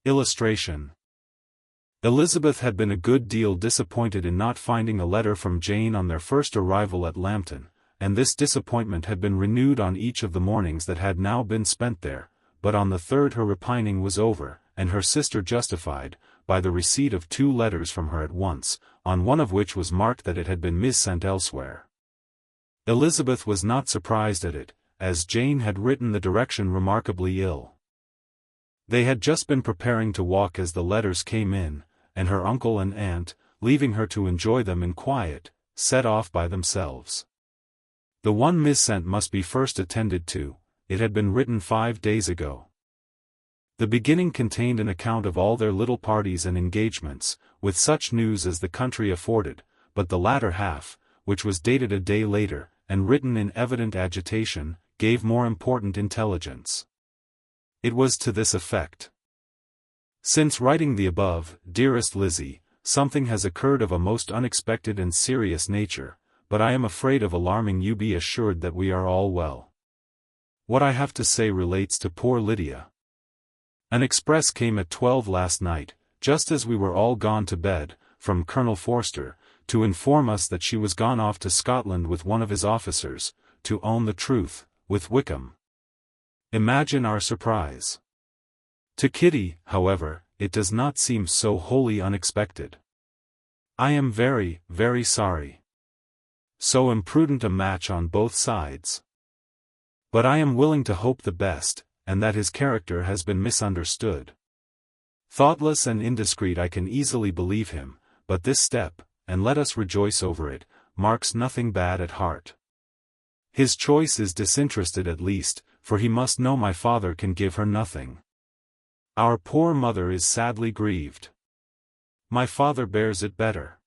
Illustration. Elizabeth had been a good deal disappointed in not finding a letter from Jane on their first arrival at Lambton, and this disappointment had been renewed on each of the mornings that had now been spent there, but on the third her repining was over, and her sister justified, by the receipt of 2 letters from her at once, on one of which was marked that it had been missent elsewhere. Elizabeth was not surprised at it, as Jane had written the direction remarkably ill. They had just been preparing to walk as the letters came in, and her uncle and aunt, leaving her to enjoy them in quiet, set off by themselves. The one missent must be first attended to. It had been written 5 days ago. The beginning contained an account of all their little parties and engagements, with such news as the country afforded, but the latter half, which was dated a day later, and written in evident agitation, gave more important intelligence. It was to this effect. Since writing the above, dearest Lizzie, something has occurred of a most unexpected and serious nature, but I am afraid of alarming you. Be assured that we are all well. What I have to say relates to poor Lydia. An express came at 12 last night, just as we were all gone to bed, from Colonel Forster, to inform us that she was gone off to Scotland with one of his officers, to own the truth, with Wickham. Imagine our surprise. To Kitty, however, it does not seem so wholly unexpected. I am very, very sorry. So imprudent a match on both sides. But I am willing to hope the best, and that his character has been misunderstood. Thoughtless and indiscreet, I can easily believe him, but this step, and let us rejoice over it, marks nothing bad at heart. His choice is disinterested at least, for he must know my father can give her nothing. Our poor mother is sadly grieved. My father bears it better.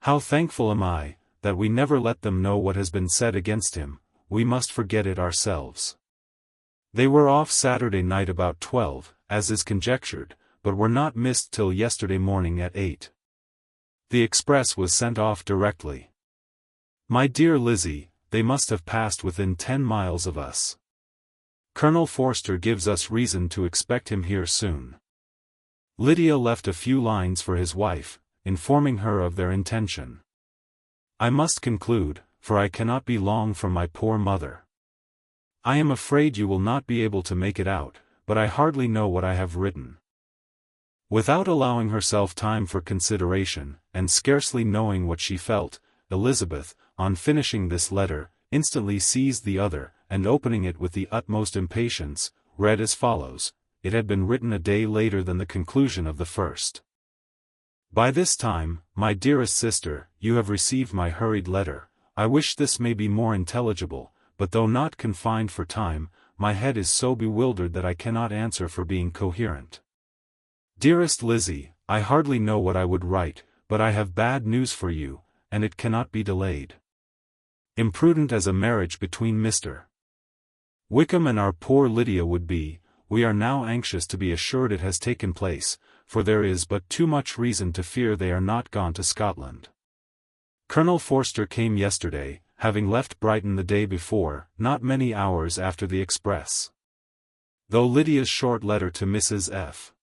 How thankful am I, that we never let them know what has been said against him. We must forget it ourselves. They were off Saturday night about 12, as is conjectured, but were not missed till yesterday morning at 8. The express was sent off directly. My dear Lizzie, they must have passed within 10 miles of us. Colonel Forster gives us reason to expect him here soon. Lydia left a few lines for his wife, informing her of their intention. I must conclude, for I cannot be long from my poor mother. I am afraid you will not be able to make it out, but I hardly know what I have written. Without allowing herself time for consideration, and scarcely knowing what she felt, Elizabeth, on finishing this letter, instantly seized the other, and opening it with the utmost impatience, read as follows. It had been written a day later than the conclusion of the first. By this time, my dearest sister, you have received my hurried letter. I wish this may be more intelligible, but though not confined for time, my head is so bewildered that I cannot answer for being coherent. Dearest Lizzie, I hardly know what I would write, but I have bad news for you, and it cannot be delayed. Imprudent as a marriage between Mr. Wickham and our poor Lydia would be, we are now anxious to be assured it has taken place, for there is but too much reason to fear they are not gone to Scotland. Colonel Forster came yesterday, having left Brighton the day before, not many hours after the express. Though Lydia's short letter to Mrs. F.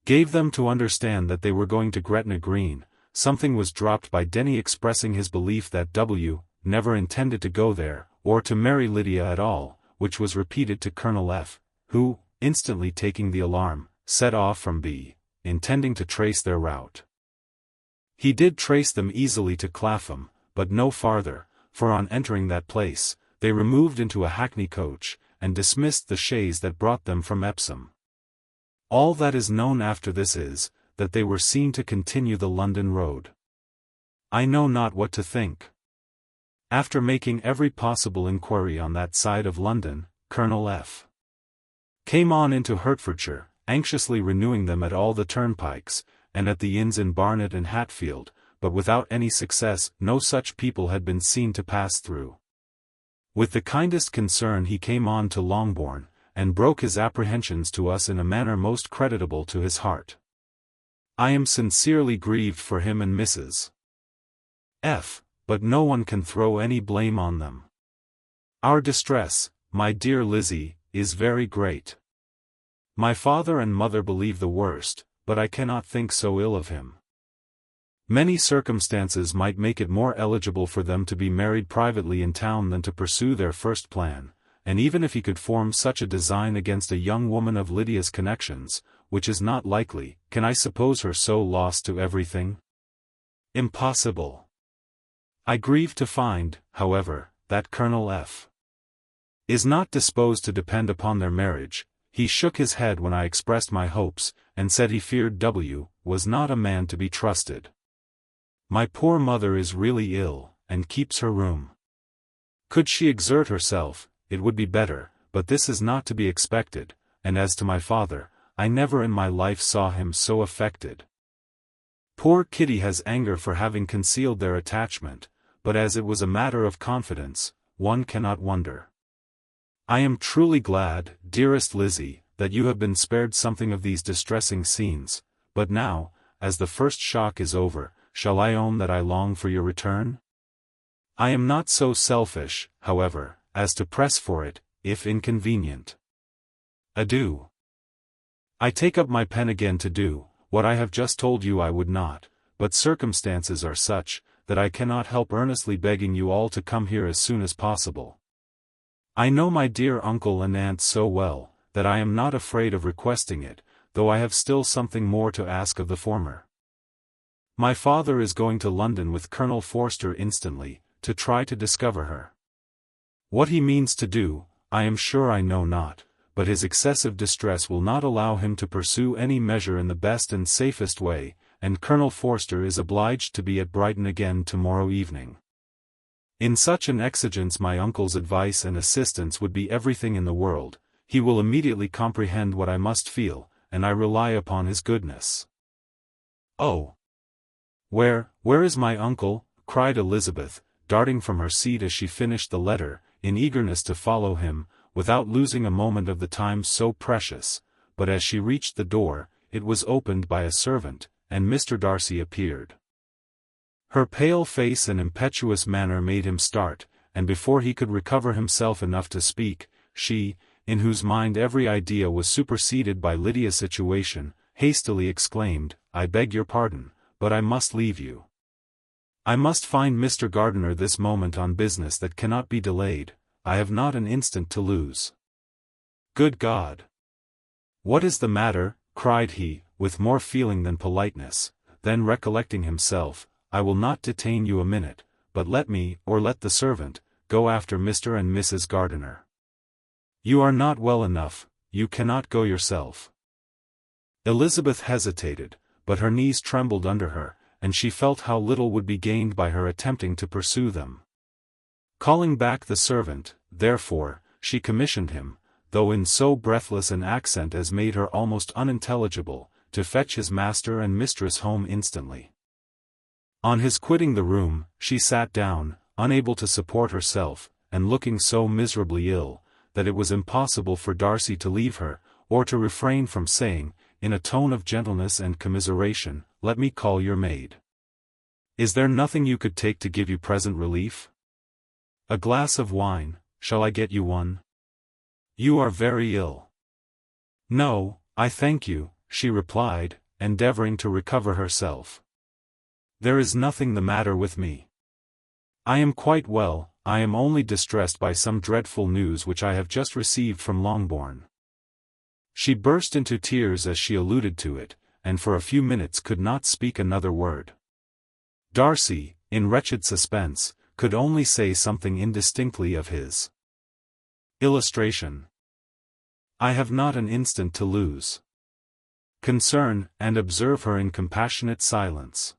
gave them to understand that they were going to Gretna Green, something was dropped by Denny expressing his belief that W. never intended to go there, or to marry Lydia at all, which was repeated to Colonel F., who, instantly taking the alarm, set off from B., intending to trace their route. He did trace them easily to Clapham, but no farther, for on entering that place, they removed into a hackney coach, and dismissed the chaise that brought them from Epsom. All that is known after this is, that they were seen to continue the London road. I know not what to think. After making every possible inquiry on that side of London, Colonel F. came on into Hertfordshire, anxiously renewing them at all the turnpikes, and at the inns in Barnet and Hatfield, but without any success. No such people had been seen to pass through. With the kindest concern he came on to Longbourn, and broke his apprehensions to us in a manner most creditable to his heart. I am sincerely grieved for him and Mrs. F., but no one can throw any blame on them. Our distress, my dear Lizzie, is very great. My father and mother believe the worst, but I cannot think so ill of him. Many circumstances might make it more eligible for them to be married privately in town than to pursue their first plan, and even if he could form such a design against a young woman of Lydia's connections, which is not likely, can I suppose her so lost to everything? Impossible. I grieve to find, however, that Colonel F. is not disposed to depend upon their marriage. He shook his head when I expressed my hopes, and said he feared W. was not a man to be trusted. My poor mother is really ill, and keeps her room. Could she exert herself, it would be better, but this is not to be expected, and as to my father, I never in my life saw him so affected. Poor Kitty has anger for having concealed their attachment, but as it was a matter of confidence, one cannot wonder. I am truly glad, dearest Lizzie, that you have been spared something of these distressing scenes, but now, as the first shock is over, shall I own that I long for your return? I am not so selfish, however, as to press for it, if inconvenient. Adieu. I take up my pen again to do what I have just told you I would not, but circumstances are such, that I cannot help earnestly begging you all to come here as soon as possible. I know my dear uncle and aunt so well, that I am not afraid of requesting it, though I have still something more to ask of the former. My father is going to London with Colonel Forster instantly, to try to discover her. What he means to do, I am sure I know not, but his excessive distress will not allow him to pursue any measure in the best and safest way, and Colonel Forster is obliged to be at Brighton again tomorrow evening. In such an exigence my uncle's advice and assistance would be everything in the world. He will immediately comprehend what I must feel, and I rely upon his goodness. Oh! Where is my uncle? Cried Elizabeth, darting from her seat as she finished the letter, in eagerness to follow him, without losing a moment of the time so precious, but as she reached the door, it was opened by a servant, and Mr. Darcy appeared. Her pale face and impetuous manner made him start, and before he could recover himself enough to speak, she, in whose mind every idea was superseded by Lydia's situation, hastily exclaimed, "I beg your pardon, but I must leave you. I must find Mr. Gardiner this moment on business that cannot be delayed. I have not an instant to lose." "Good God! What is the matter?" cried he, with more feeling than politeness. Then recollecting himself, "I will not detain you a minute, but let me, or let the servant, go after Mr. and Mrs. Gardiner. You are not well enough, you cannot go yourself." Elizabeth hesitated, but her knees trembled under her, and she felt how little would be gained by her attempting to pursue them. Calling back the servant, therefore, she commissioned him, though in so breathless an accent as made her almost unintelligible, to fetch his master and mistress home instantly. On his quitting the room, she sat down, unable to support herself, and looking so miserably ill, that it was impossible for Darcy to leave her, or to refrain from saying, in a tone of gentleness and commiseration, "Let me call your maid. Is there nothing you could take to give you present relief? A glass of wine, shall I get you one? You are very ill." "No, I thank you," she replied, endeavoring to recover herself. "There is nothing the matter with me. I am quite well, I am only distressed by some dreadful news which I have just received from Longbourn." She burst into tears as she alluded to it, and for a few minutes could not speak another word. Darcy, in wretched suspense, could only say something indistinctly of his. Illustration. I have not an instant to lose. Concern, and observe her in compassionate silence.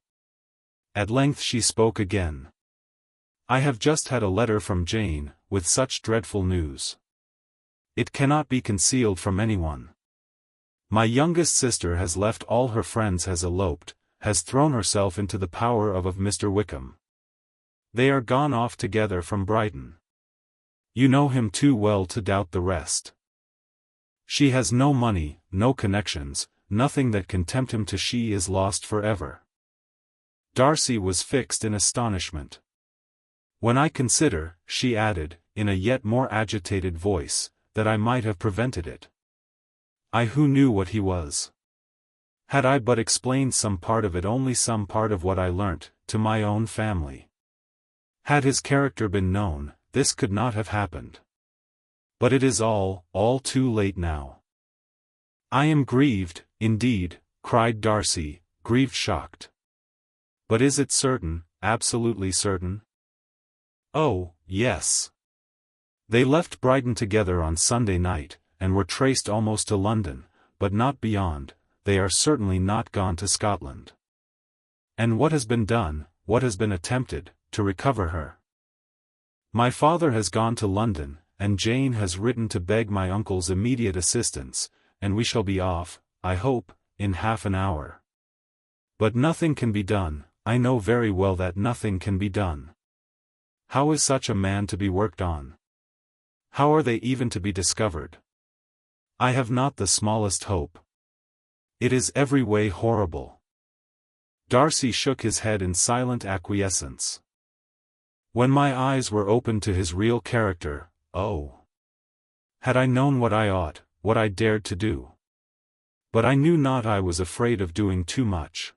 At length she spoke again. "I have just had a letter from Jane, with such dreadful news. It cannot be concealed from anyone. My youngest sister has left all her friends, has eloped, has thrown herself into the power of Mr. Wickham. They are gone off together from Brighton. You know him too well to doubt the rest. She has no money, no connections, nothing that can tempt him to. She is lost forever." Darcy was fixed in astonishment. "When I consider," she added, in a yet more agitated voice, "that I might have prevented it. I who knew what he was. Had I but explained some part of it, only some part of what I learnt, to my own family. Had his character been known, this could not have happened. But it is all too late now. I am grieved, indeed, cried Darcy, grieved, shocked. But is it certain, absolutely certain? Oh, yes. They left Brighton together on Sunday night, and were traced almost to London, but not beyond. They are certainly not gone to Scotland. And what has been done, what has been attempted, to recover her? My father has gone to London, and Jane has written to beg my uncle's immediate assistance, and we shall be off, I hope, in half an hour. But nothing can be done, I know very well that nothing can be done. How is such a man to be worked on? How are they even to be discovered? I have not the smallest hope. It is every way horrible. Darcy shook his head in silent acquiescence. When my eyes were opened to his real character, oh! Had I known what I ought, what I dared to do. But I knew not, I was afraid of doing too much.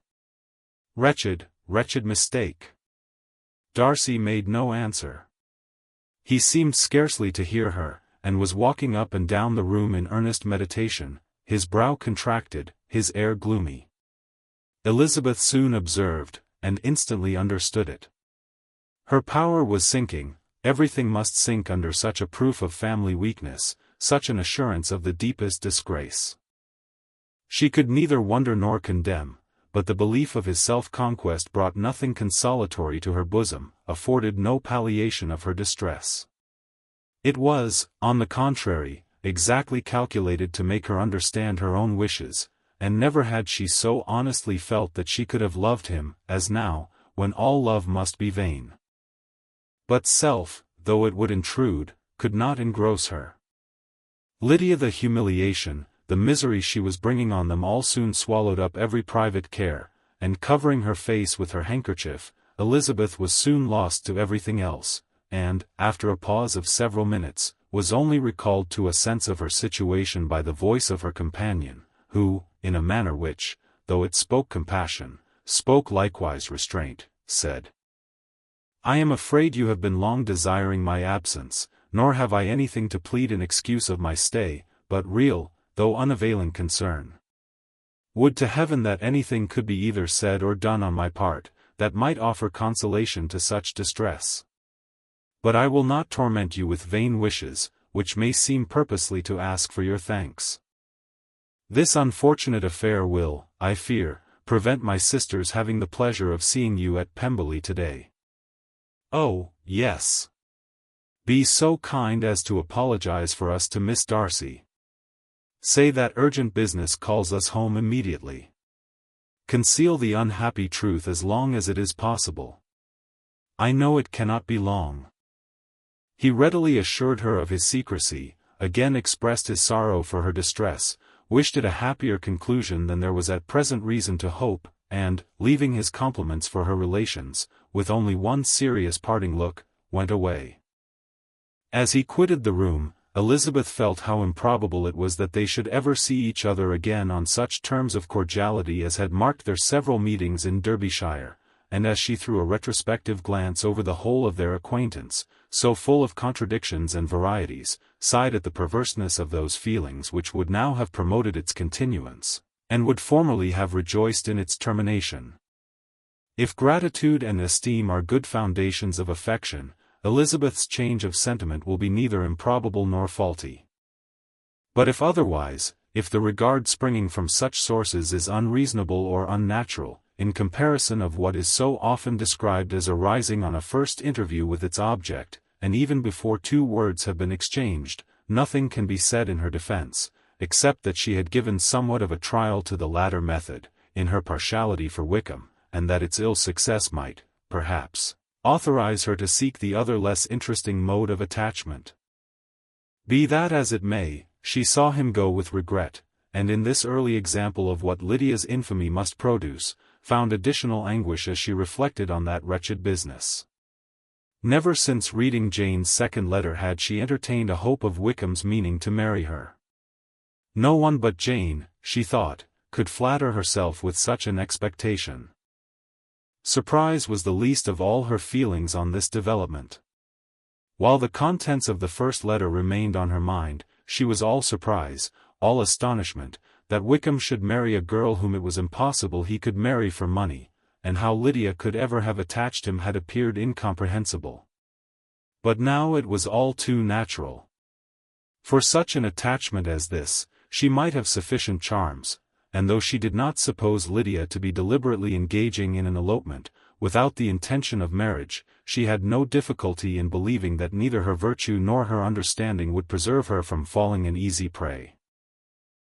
Wretched, wretched mistake. Darcy made no answer. He seemed scarcely to hear her, and was walking up and down the room in earnest meditation, his brow contracted, his air gloomy. Elizabeth soon observed, and instantly understood it. Her power was sinking, everything must sink under such a proof of family weakness, such an assurance of the deepest disgrace. She could neither wonder nor condemn, but the belief of his self-conquest brought nothing consolatory to her bosom, afforded no palliation of her distress. It was, on the contrary, exactly calculated to make her understand her own wishes, and never had she so honestly felt that she could have loved him, as now, when all love must be vain. But self, though it would intrude, could not engross her. Lydia, the humiliation, the misery she was bringing on them all soon swallowed up every private care, and covering her face with her handkerchief, Elizabeth was soon lost to everything else, and, after a pause of several minutes, was only recalled to a sense of her situation by the voice of her companion, who, in a manner which, though it spoke compassion, spoke likewise restraint, said, "I am afraid you have been long desiring my absence, nor have I anything to plead in excuse of my stay, but real, though unavailing concern. Would to heaven that anything could be either said or done on my part, that might offer consolation to such distress. But I will not torment you with vain wishes, which may seem purposely to ask for your thanks. This unfortunate affair will, I fear, prevent my sister's having the pleasure of seeing you at Pemberley today. Oh, yes. Be so kind as to apologize for us to Miss Darcy. Say that urgent business calls us home immediately. Conceal the unhappy truth as long as it is possible. I know it cannot be long." He readily assured her of his secrecy, again expressed his sorrow for her distress, wished it a happier conclusion than there was at present reason to hope, and, leaving his compliments for her relations, with only one serious parting look, went away. As he quitted the room, Elizabeth felt how improbable it was that they should ever see each other again on such terms of cordiality as had marked their several meetings in Derbyshire, and as she threw a retrospective glance over the whole of their acquaintance, so full of contradictions and varieties, sighed at the perverseness of those feelings which would now have promoted its continuance, and would formerly have rejoiced in its termination. If gratitude and esteem are good foundations of affection, Elizabeth's change of sentiment will be neither improbable nor faulty. But if otherwise, if the regard springing from such sources is unreasonable or unnatural, in comparison of what is so often described as arising on a first interview with its object, and even before two words have been exchanged, nothing can be said in her defense, except that she had given somewhat of a trial to the latter method, in her partiality for Wickham, and that its ill success might, perhaps, authorize her to seek the other less interesting mode of attachment. Be that as it may, she saw him go with regret, and in this early example of what Lydia's infamy must produce, found additional anguish as she reflected on that wretched business. Never since reading Jane's second letter had she entertained a hope of Wickham's meaning to marry her. No one but Jane, she thought, could flatter herself with such an expectation. Surprise was the least of all her feelings on this development. While the contents of the first letter remained on her mind, she was all surprise, all astonishment, that Wickham should marry a girl whom it was impossible he could marry for money, and how Lydia could ever have attached him had appeared incomprehensible. But now it was all too natural. For such an attachment as this, she might have sufficient charms, and though she did not suppose Lydia to be deliberately engaging in an elopement, without the intention of marriage, she had no difficulty in believing that neither her virtue nor her understanding would preserve her from falling an easy prey.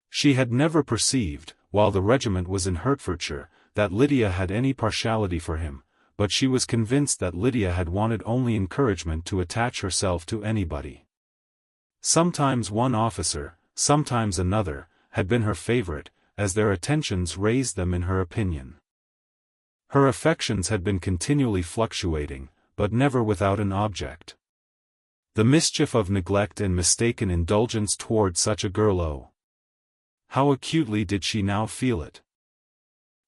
She had never perceived, while the regiment was in Hertfordshire, that Lydia had any partiality for him, but she was convinced that Lydia had wanted only encouragement to attach herself to anybody. Sometimes one officer, sometimes another, had been her favorite, as their attentions raised them in her opinion. Her affections had been continually fluctuating, but never without an object. The mischief of neglect and mistaken indulgence toward such a girl, oh! How acutely did she now feel it!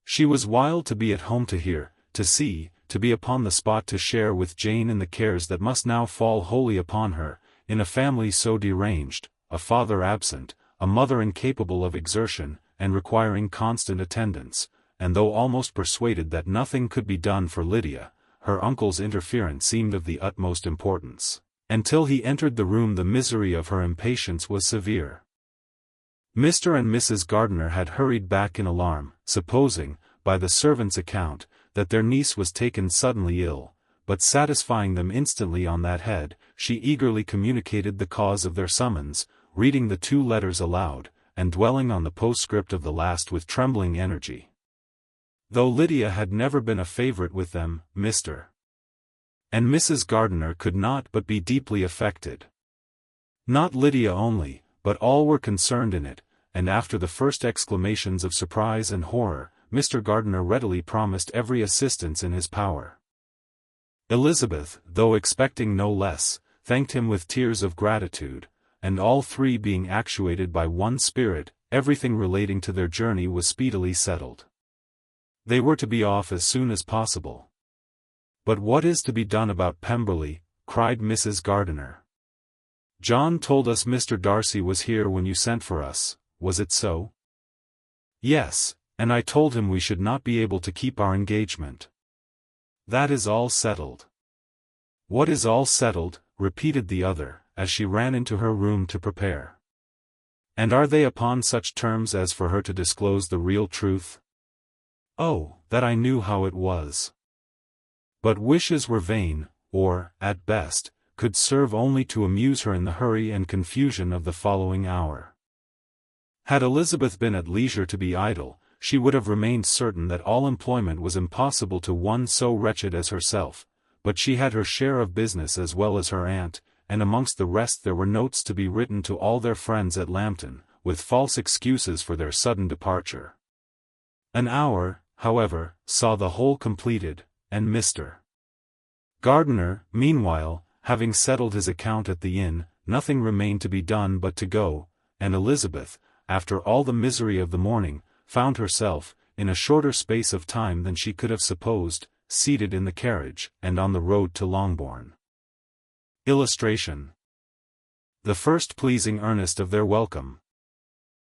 She was wild to be at home, to hear, to see, to be upon the spot, to share with Jane in the cares that must now fall wholly upon her, in a family so deranged, a father absent, a mother incapable of exertion, and requiring constant attendance, and though almost persuaded that nothing could be done for Lydia, her uncle's interference seemed of the utmost importance. Until he entered the room the misery of her impatience was severe. Mr. and Mrs. Gardiner had hurried back in alarm, supposing, by the servant's account, that their niece was taken suddenly ill, but satisfying them instantly on that head, she eagerly communicated the cause of their summons, reading the 2 letters aloud, and dwelling on the postscript of the last with trembling energy. Though Lydia had never been a favorite with them, Mr. and Mrs. Gardiner could not but be deeply affected. Not Lydia only, but all were concerned in it, and after the first exclamations of surprise and horror, Mr. Gardiner readily promised every assistance in his power. Elizabeth, though expecting no less, thanked him with tears of gratitude, and all 3 being actuated by one spirit, everything relating to their journey was speedily settled. They were to be off as soon as possible. "But what is to be done about Pemberley?" cried Mrs. Gardiner. "John told us Mr. Darcy was here when you sent for us, was it so?" "Yes, and I told him we should not be able to keep our engagement." "That is all settled." "What is all settled?" repeated the other, as she ran into her room to prepare. "And are they upon such terms as for her to disclose the real truth? Oh, that I knew how it was!" But wishes were vain, or, at best, could serve only to amuse her in the hurry and confusion of the following hour. Had Elizabeth been at leisure to be idle, she would have remained certain that all employment was impossible to one so wretched as herself, but she had her share of business as well as her aunt, and amongst the rest there were notes to be written to all their friends at Lambton, with false excuses for their sudden departure. An hour, however, saw the whole completed, and Mr. Gardiner, meanwhile, having settled his account at the inn, nothing remained to be done but to go, and Elizabeth, after all the misery of the morning, found herself, in a shorter space of time than she could have supposed, seated in the carriage, and on the road to Longbourn. Illustration: the first pleasing earnest of their welcome.